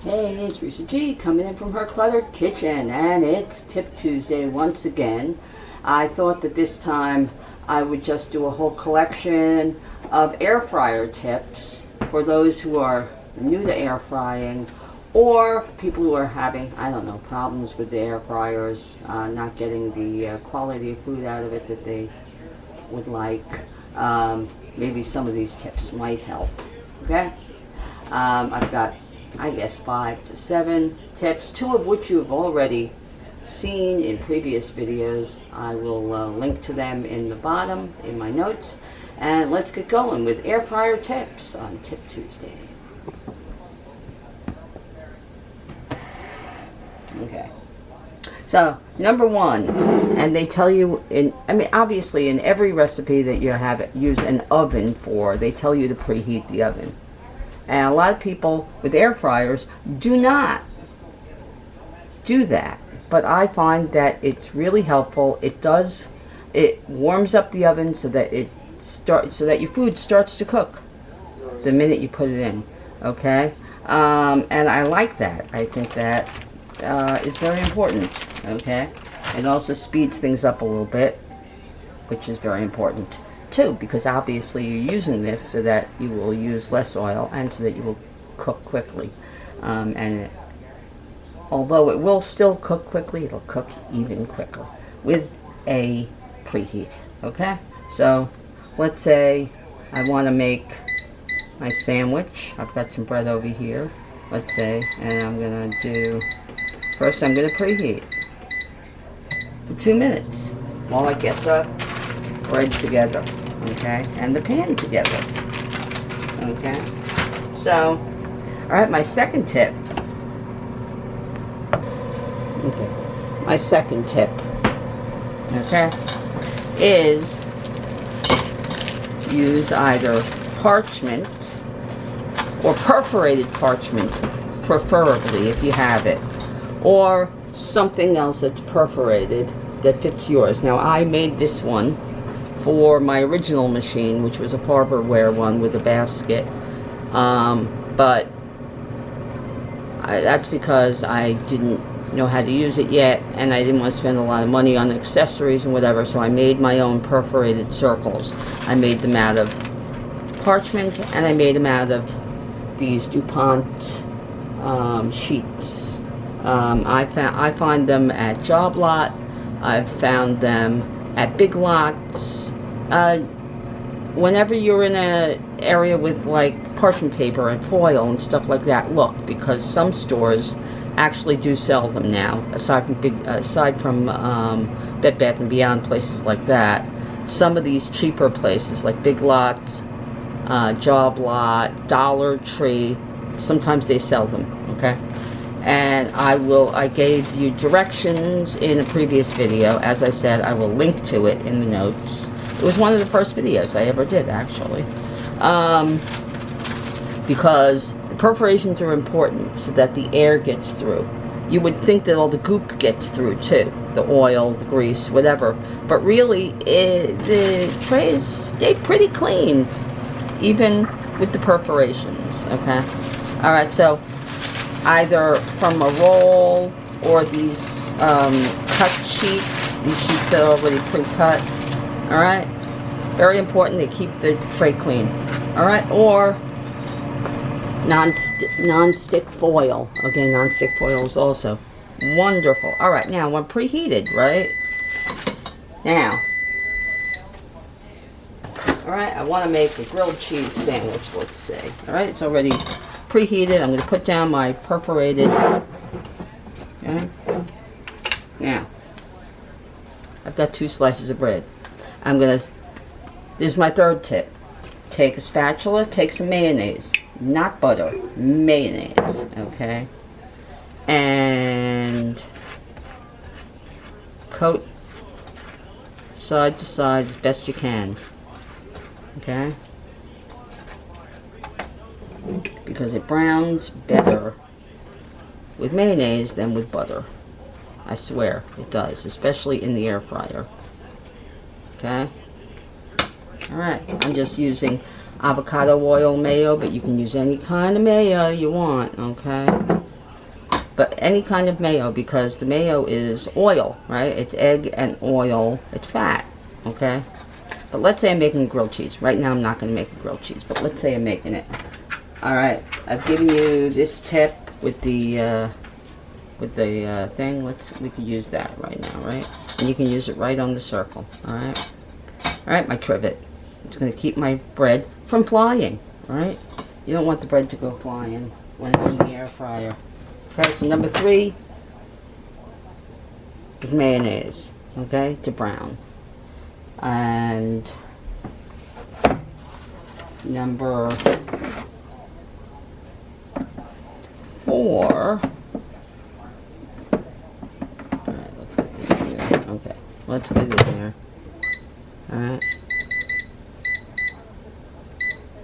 Hey, it's Risa G coming in from her cluttered kitchen, and it's Tip Tuesday once again. I thought that this time I would just do a whole collection of air fryer tips for those who are new to air frying, or people who are having, I don't know, problems with the air fryers, not getting the quality of food out of it that they would like. Maybe some of these tips might help. Okay? I've got, I guess, 5 to 7 tips, 2 of which you have already seen in previous videos. I will link to them in the bottom in my notes. And let's get going with air fryer tips on Tip Tuesday. Okay. So, number 1, and they tell you obviously in every recipe that you have use an oven for, they tell you to preheat the oven. And a lot of people with air fryers do not do that. But I find that it's really helpful. It warms up the oven so that your food starts to cook the minute you put it in. Okay? And I like that. I think that is very important. Okay? It also speeds things up a little bit, which is very important too, because obviously you're using this so that you will use less oil and so that you will cook quickly. Although it will still cook quickly, it'll cook even quicker with a preheat. Okay? So let's say I want to make my sandwich. I've got some bread over here, let's say, and I'm going to do, first I'm going to preheat for 2 minutes while I get the bread together, okay, and the pan together, okay. So, alright, my second tip, okay, is use either parchment or perforated parchment, preferably if you have it, or something else that's perforated that fits yours. Now, I made this one for my original machine, which was a Farberware one with a basket, but that's because I didn't know how to use it yet, and I didn't want to spend a lot of money on accessories and whatever, so I made my own perforated circles. I made them out of parchment, and I made them out of these DuPont sheets. I find them at Job Lot. I've found them at Big Lots. Whenever you're in an area with like parchment paper and foil and stuff like that, look, because some stores actually do sell them now. Aside from Bed Bath and Beyond, places like that, some of these cheaper places like Big Lots, Job Lot, Dollar Tree, sometimes they sell them. Okay. And I gave you directions in a previous video. As I said, I will link to it in the notes. It was one of the first videos I ever did, actually. Because the perforations are important so that the air gets through. You would think that all the goop gets through too. The oil, the grease, whatever. But really, the trays stay pretty clean, even with the perforations, okay? Alright, so either from a roll or these cut sheets, these sheets that are already pre-cut, alright? Very important to keep the tray clean, alright? Or non-stick foil. Okay, non-stick foil is also wonderful. Alright, now when preheated, right? Now, alright, I want to make a grilled cheese sandwich, let's say. Alright, it's already preheated. I'm going to put down my perforated. Okay. Now, I've got 2 slices of bread. This is my third tip. Take a spatula, take some mayonnaise. Not butter, mayonnaise, okay? And coat side to side as best you can, okay? Because it browns better with mayonnaise than with butter. I swear it does, especially in the air fryer. Okay? Alright, I'm just using avocado oil mayo, but you can use any kind of mayo you want, okay? but any kind of mayo, because the mayo is oil, right? It's egg and oil. It's fat, okay? But let's say I'm making grilled cheese. Right now I'm not going to make a grilled cheese, but let's say I'm making it. All right, I've given you this tip with the thing. We could use that right now, right? And you can use it right on the circle. All right, my trivet. It's going to keep my bread from flying. All right, you don't want the bread to go flying when it's in the air fryer. Okay, so number 3 is mayonnaise. Okay, to brown. And number 4. Alright, let's get this in there. Okay, let's get it in there. Alright.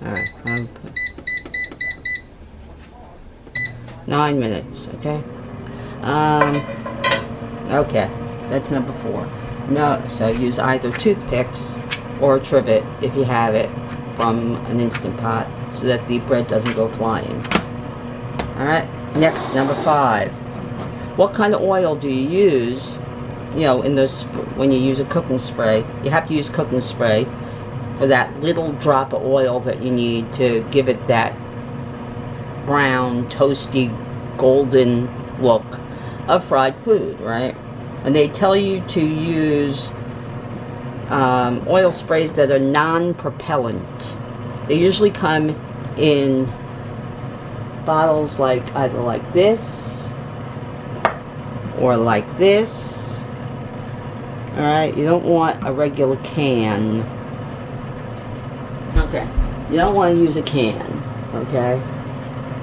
Alright, 9 minutes, okay? Okay, that's number 4. No, so use either toothpicks or a trivet if you have it from an Instant Pot so that the bread doesn't go flying. Alright, next, number 5. What kind of oil do you use, you know, in those, when you use a cooking spray? You have to use cooking spray for that little drop of oil that you need to give it that brown, toasty, golden look of fried food, right? And they tell you to use oil sprays that are non-propellant. They usually come in bottles like either like this or like this. Alright, you don't want a regular can. Okay, you don't want to use a can, okay?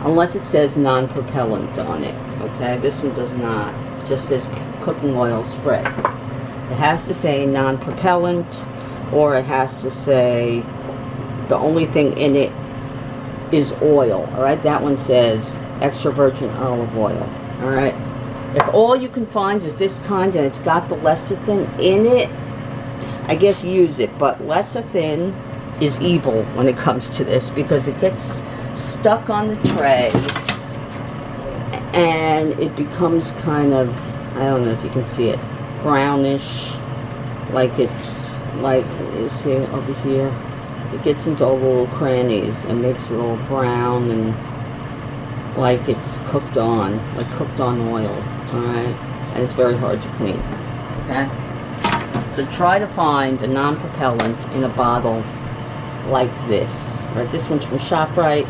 Unless it says non-propellant on it, okay? This one does not. It just says cooking oil spray. It has to say non-propellant, or it has to say the only thing in it is oil. Alright, that one says extra virgin olive oil. Alright, if all you can find is this kind and it's got the lecithin in it, I guess use it. But lecithin is evil when it comes to this, because it gets stuck on the tray and it becomes kind of, I don't know if you can see it, brownish, like it's like, you see over here, it gets into all the little crannies and makes it all brown and like it's cooked on, like cooked on oil. Alright, and it's very hard to clean. Okay, so try to find a non-propellant in a bottle like this. Right, this one's from Shoprite,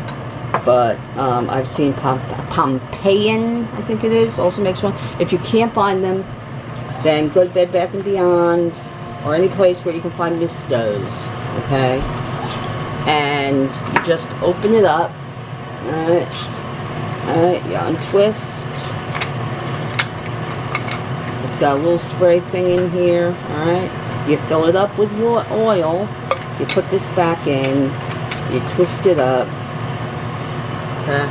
but I've seen Pompeiian, I think it is, also makes one. If you can't find them, then go to Bed Bath & Beyond or any place where you can find Mistos, okay? And you just open it up, alright, you untwist. It's got a little spray thing in here, alright? You fill it up with oil, you put this back in, you twist it up, okay?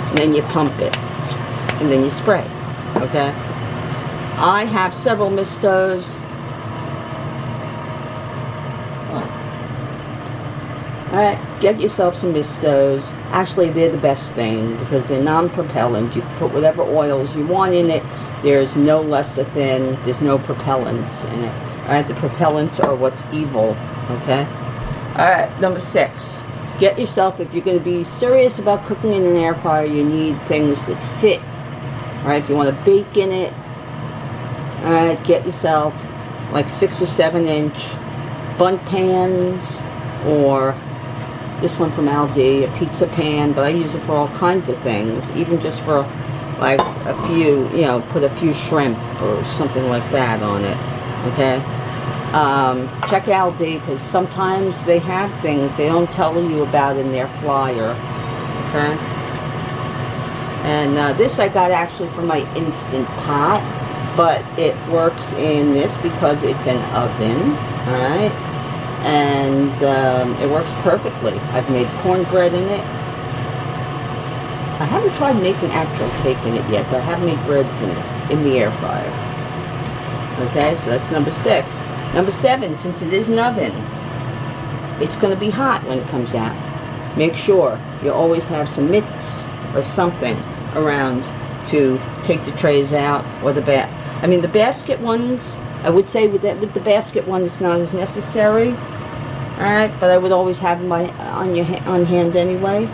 And then you pump it, and then you spray, okay? I have several Mistos. Alright, get yourself some Mistos. Actually, they're the best thing because they're non-propellant. You can put whatever oils you want in it. There's no lecithin. There's no propellants in it. Alright, the propellants are what's evil. Okay? Alright, number 6. Get yourself, if you're going to be serious about cooking in an air fryer, you need things that fit. Alright, if you want to bake in it, alright, get yourself like 6 or 7 inch bundt pans, or this one from Aldi, a pizza pan, but I use it for all kinds of things, even just for like a few, you know, put a few shrimp or something like that on it, okay? Check Aldi, because sometimes they have things they don't tell you about in their flyer, okay? And this I got actually from my Instant Pot, but it works in this because it's an oven, alright? And it works perfectly. I've made cornbread in it. I haven't tried making actual cake in it yet, but I have made breads in it, in the air fryer. Okay, so that's number 6. Number 7, since it is an oven, it's going to be hot when it comes out. Make sure you always have some mitts or something. around to take the trays out, or the the basket ones, I would say with the basket one, it's not as necessary. Alright, but I would always have them on hand anyway.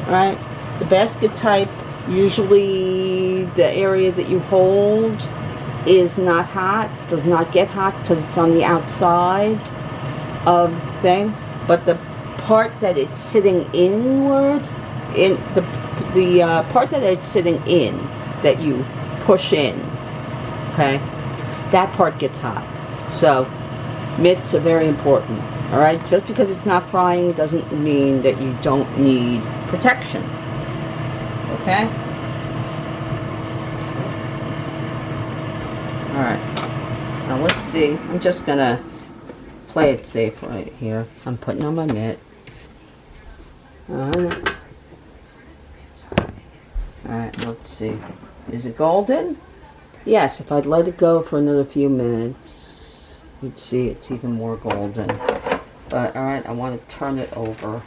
Alright, the basket type, usually the area that you hold is not hot, does not get hot because it's on the outside of the thing, but the part that it's sitting inward, in the part that it's sitting in, that you push in, okay, that part gets hot. So mitts are very important. Alright, just because it's not frying doesn't mean that you don't need protection. Okay? Alright. Now let's see. I'm just gonna play it safe right here. I'm putting on my mitt. Alright. Alright, let's see. Is it golden? Yes, if I'd let it go for another few minutes, you'd see it's even more golden. But, alright, I want to turn it over.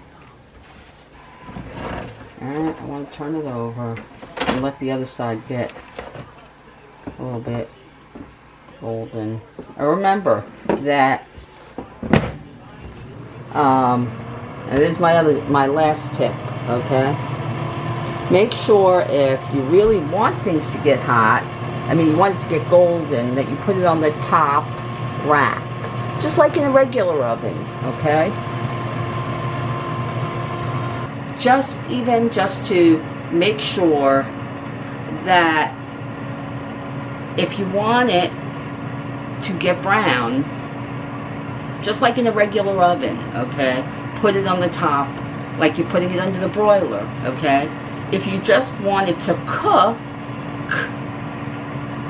Alright, I want to turn it over and let the other side get a little bit golden. Remember that, and this is my last tip, okay? Make sure if you really want things to get hot, you want it to get golden, that you put it on the top rack. Just like in a regular oven, okay? Just to make sure that if you want it to get brown, just like in a regular oven, okay? Put it on the top, like you're putting it under the broiler, okay? If you just want it to cook,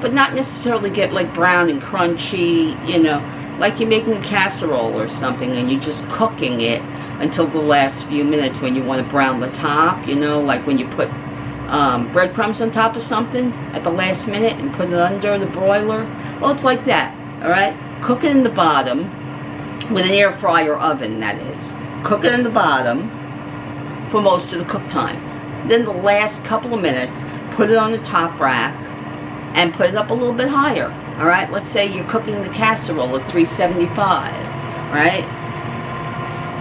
but not necessarily get like brown and crunchy, like you're making a casserole or something and you're just cooking it until the last few minutes when you want to brown the top, like when you put breadcrumbs on top of something at the last minute and put it under the broiler. Well, it's like that, alright? Cook it in the bottom with an air fryer oven, that is. Cook it in the bottom for most of the cook time. Then the last couple of minutes, put it on the top rack and put it up a little bit higher. Alright, let's say you're cooking the casserole at 375, right?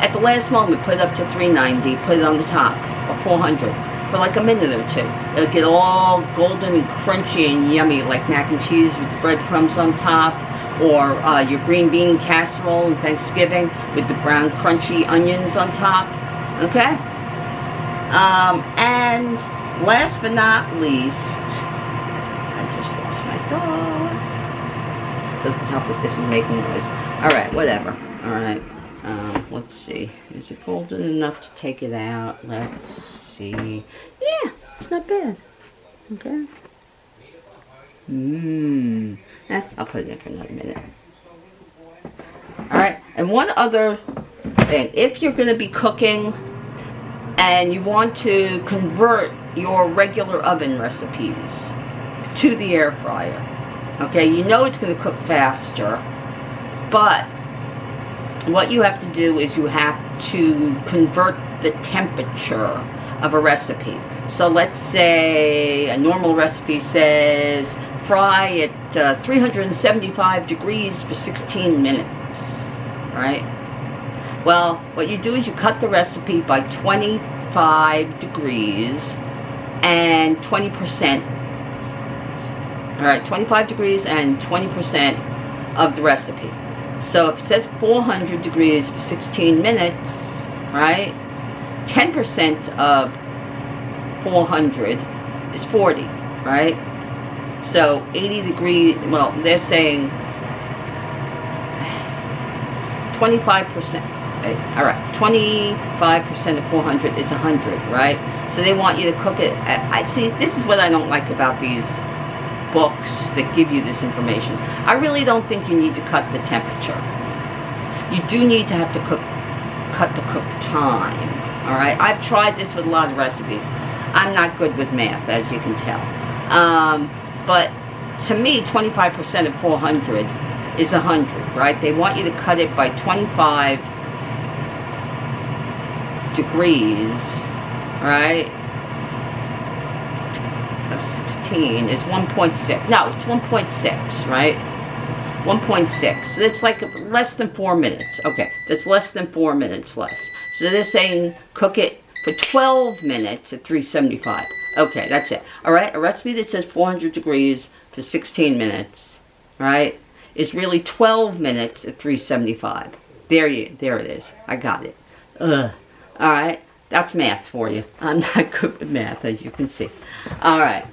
At the last moment, put it up to 390, put it on the top, or 400, for like a minute or two. It'll get all golden and crunchy and yummy, like mac and cheese with the breadcrumbs on top, or your green bean casserole on Thanksgiving with the brown crunchy onions on top, okay? And last but not least, I just lost my dog. Doesn't help if this is making noise. Alright, whatever. Alright, let's see. Is it golden enough to take it out? Let's see. Yeah, it's not bad. Okay. I'll put it in for another minute. Alright, and one other thing. If you're going to be cooking and you want to convert your regular oven recipes to the air fryer, okay, you know it's going to cook faster, but what you have to do is you have to convert the temperature of a recipe. So let's say a normal recipe says fry at 375 degrees for 16 minutes, right? Well, what you do is you cut the recipe by 25 degrees and 20%. Alright, 25 degrees and 20% of the recipe. So if it says 400 degrees for 16 minutes, right? 10% of 400 is 40, right? So 80 degrees, well, they're saying 25%. Alright, 25% of 400 is 100, right? So they want you to cook it I see, this is what I don't like about these books that give you this information. I really don't think you need to cut the temperature. You do need to have to cut the cook time. Alright, I've tried this with a lot of recipes. I'm not good with math, as you can tell. But to me, 25% of 400 is 100, right? They want you to cut it by 25 degrees, right? of 16 is 1.6. No, it's 1.6, right? 1.6. So it's like less than 4 minutes. Okay, that's less than 4 minutes less. So they're saying cook it for 12 minutes at 375. Okay, that's it. All right, a recipe that says 400 degrees for 16 minutes, right, is really 12 minutes at 375. There it is. I got it. Ugh. All right, that's math for you. I'm not good with math, as you can see. All right,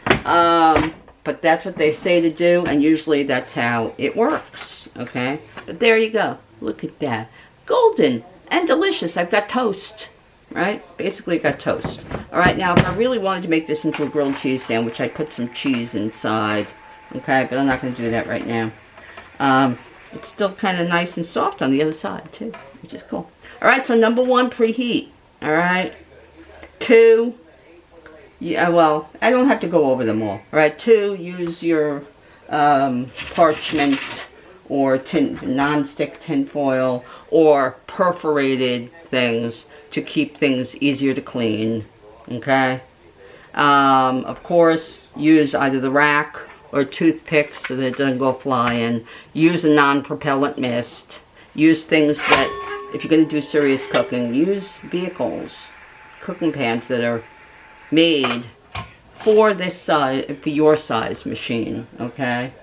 but that's what they say to do, and usually that's how it works, okay? But there you go. Look at that. Golden and delicious. I've got toast, right? Basically, I got toast. All right, now, if I really wanted to make this into a grilled cheese sandwich, I'd put some cheese inside, okay? But I'm not going to do that right now. It's still kind of nice and soft on the other side, too, which is cool. All right, so number 1, preheat. All right. 2, yeah, well, I don't have to go over them all. All right, 2, use your parchment or non-stick tin foil or perforated things to keep things easier to clean. Okay. Of course, use either the rack or toothpicks so that it doesn't go flying. Use a non-propellant mist. Use things that, if you're going to do serious cooking, use vehicles, cooking pans that are made for this size, for your size machine, okay?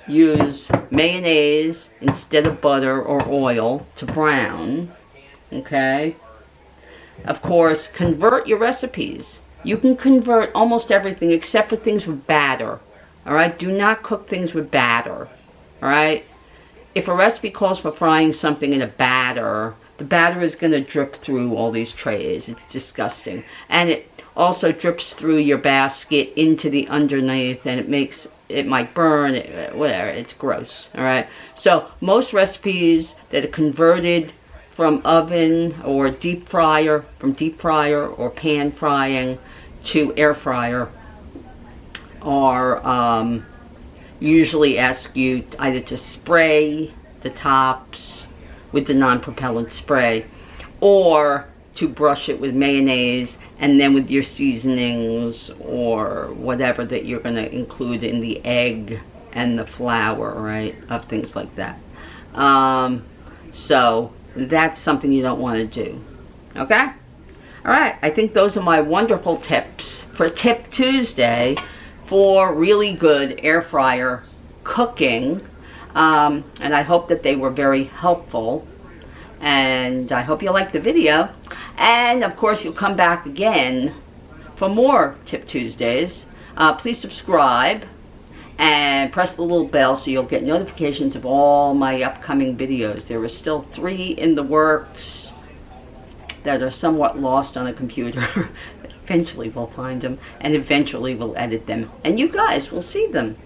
Use mayonnaise instead of butter or oil to brown, okay? Of course, convert your recipes. You can convert almost everything except for things with batter, all right? Do not cook things with batter, all right? If a recipe calls for frying something in a batter, the batter is going to drip through all these trays. It's disgusting. And it also drips through your basket into the underneath, and it might burn, whatever. It's gross, all right? So most recipes that are converted from oven or deep fryer, from deep fryer or pan frying to air fryer are usually ask you either to spray the tops with the non-propellant spray or to brush it with mayonnaise and then with your seasonings or whatever that you're going to include in the egg and the flour, right, of things like that. So that's something you don't want to do, okay? All right, I think those are my wonderful tips for Tip Tuesday for really good air fryer cooking. And I hope that they were very helpful. And I hope you liked the video. And of course, you'll come back again for more Tip Tuesdays. Please subscribe and press the little bell so you'll get notifications of all my upcoming videos. There are still 3 in the works that are somewhat lost on a computer. Eventually we'll find them, and eventually we'll edit them, and you guys will see them.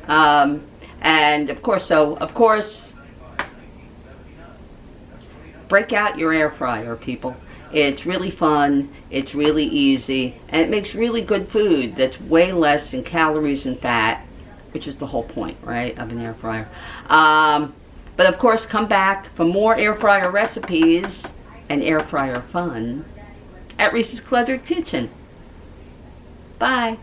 And of course, break out your air fryer, people. It's really fun, it's really easy, and it makes really good food that's way less in calories and fat, which is the whole point, right, of an air fryer. But of course, come back for more air fryer recipes and air fryer fun at Risa's Cluttered Kitchen. Bye.